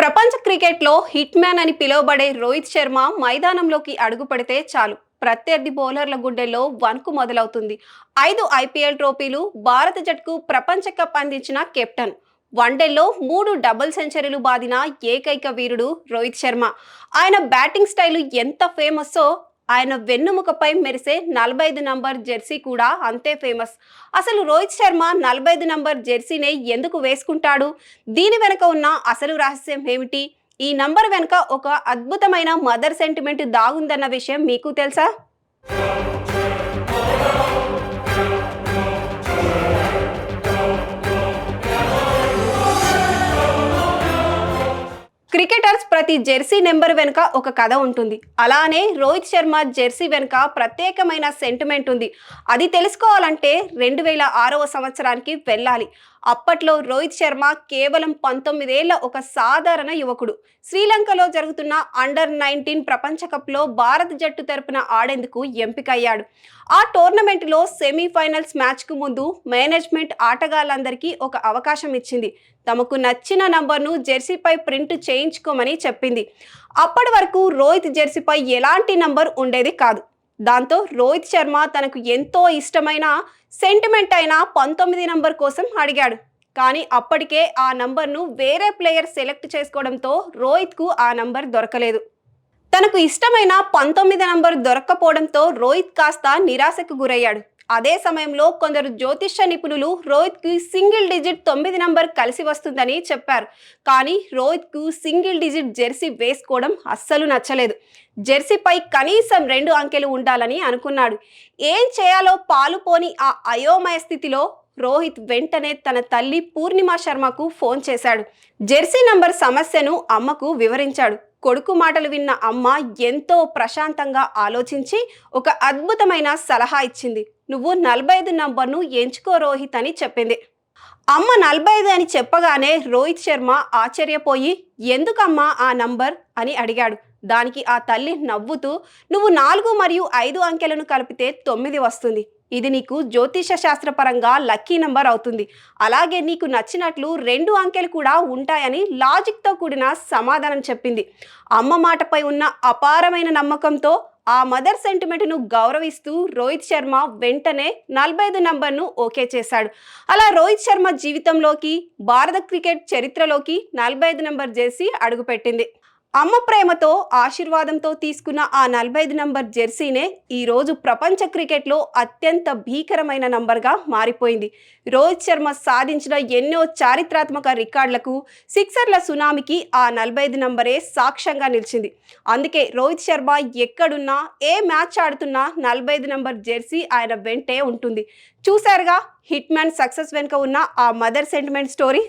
ప్రపంచ క్రికెట్లో hit man అని పిలువబడే రోహిత్ శర్మ మైదానంలోకి అడుగుపెడితే చాలు ప్రత్యర్థి బౌలర్ల గుండెల్లో వణుకు మొదలవుతుంది. 5 ఐపీఎల్ ట్రోఫీలు, భారత జట్టుకు ప్రపంచ కప్ అందించిన కెప్టెన్, వన్డేల్లో 3 డబుల్ సెంచరీలు బాదిన ఏకైక వీరుడు రోహిత్ శర్మ. ఆయన బ్యాటింగ్ స్టైలు ఎంత ఫేమస్సో ఆయన వెన్నుముకపై మెరిసే 45 నంబర్ జెర్సీ కూడా అంతే ఫేమస్. అసలు రోహిత్ శర్మ 45 నంబర్ జెర్సీనే ఎందుకు వేసుకుంటాడు? దీని వెనుక ఉన్న అసలు రహస్యం ఏమిటి? ఈ నంబర్ వెనుక ఒక అద్భుతమైన మదర్ సెంటిమెంట్ దాగుందన్న విషయం మీకు తెలుసా? క్రికెటర్స్ ప్రతి జెర్సీ నెంబర్ వెనుక ఒక కథ ఉంటుంది. అలానే రోహిత్ శర్మ జెర్సీ వెనుక ప్రత్యేకమైన సెంటిమెంట్ ఉంది. అది తెలుసుకోవాలంటే 2006వ సంవత్సరానికి వెళ్ళాలి. అప్పట్లో రోహిత్ శర్మ కేవలం 19 ఏళ్ల ఒక సాధారణ యువకుడు. శ్రీలంకలో జరుగుతున్న అండర్-19 ప్రపంచ కప్లో భారత జట్టు తరపున ఆడేందుకు ఎంపికయ్యాడు. ఆ టోర్నమెంట్లో సెమీఫైనల్స్ మ్యాచ్కు ముందు మేనేజ్మెంట్ ఆటగాళ్లందరికీ ఒక అవకాశం ఇచ్చింది. తమకు నచ్చిన నంబర్ను జెర్సీపై ప్రింట్ చేయించుకోమని చెప్పింది. అప్పటి వరకు రోహిత్ జెర్సీపై ఎలాంటి నంబర్ ఉండేది కాదు. దాంతో రోహిత్ శర్మ తనకు ఎంతో ఇష్టమైన సెంటిమెంట్ అయిన 19 నంబర్ కోసం అడిగాడు. కానీ అప్పటికే ఆ నంబర్ను వేరే ప్లేయర్ సెలెక్ట్ చేసుకోవడంతో రోహిత్కు ఆ నంబర్ దొరకలేదు. తనకు ఇష్టమైన 19 నంబర్ దొరక్కపోవడంతో రోహిత్ కాస్త నిరాశకు గురయ్యాడు. అదే సమయంలో కొందరు జ్యోతిష్య నిపుణులు రోహిత్కి సింగిల్ డిజిట్ 9 నంబర్ కలిసి వస్తుందని చెప్పారు. కానీ రోహిత్కు సింగిల్ డిజిట్ జెర్సీ వేసుకోవడం అస్సలు నచ్చలేదు. జెర్సీపై కనీసం 2 అంకెలు ఉండాలని అనుకున్నాడు. ఏం చేయాలో పాలుపోని ఆ అయోమయ స్థితిలో రోహిత్ వెంటనే తన తల్లి పూర్ణిమ శర్మకు ఫోన్ చేశాడు. జెర్సీ నంబర్ సమస్యను అమ్మకు వివరించాడు. కొడుకు మాటలు విన్న అమ్మ ఎంతో ప్రశాంతంగా ఆలోచించి ఒక అద్భుతమైన సలహా ఇచ్చింది. నువ్వు 45 నంబర్ను ఎంచుకో రోహిత్ అని చెప్పింది. అమ్మ 45 అని చెప్పగానే రోహిత్ శర్మ ఆశ్చర్యపోయి ఎందుకమ్మా ఆ నంబర్ అని అడిగాడు. దానికి ఆ తల్లి నవ్వుతూ, నువ్వు 4 మరియు 5 అంకెలను కలిపితే 9 వస్తుంది. ఇది నీకు జ్యోతిష శాస్త్రపరంగా లక్కీ నంబర్ అవుతుంది. అలాగే నీకు నచ్చినట్లు 2 అంకెలు కూడా ఉంటాయని లాజిక్తో కూడిన సమాధానం చెప్పింది. అమ్మ మాటపై ఉన్న అపారమైన నమ్మకంతో ఆ మదర్ సెంటిమెంట్ను గౌరవిస్తూ రోహిత్ శర్మ వెంటనే 45 నంబర్ను ఓకే చేశాడు. అలా రోహిత్ శర్మ జీవితంలోకి, భారత క్రికెట్ చరిత్రలోకి 45 నంబర్ జెర్సీ అడుగుపెట్టింది. అమ్మ ప్రేమతో, ఆశీర్వాదంతో తీసుకున్న ఆ 45 నంబర్ జెర్సీనే ఈరోజు ప్రపంచ క్రికెట్లో అత్యంత భీకరమైన నంబర్గా మారిపోయింది. రోహిత్ శర్మ సాధించిన ఎన్నో చారిత్రాత్మక రికార్డులకు, సిక్సర్ల సునామీకి ఆ 45 నంబరే సాక్ష్యంగా నిలిచింది. అందుకే రోహిత్ శర్మ ఎక్కడున్నా, ఏ మ్యాచ్ ఆడుతున్నా 45 నంబర్ జెర్సీ ఆయన వెంటే ఉంటుంది. చూశారుగా హిట్ మ్యాన్ సక్సెస్ వెనుక ఉన్న ఆ మదర్ సెంటిమెంట్ స్టోరీ.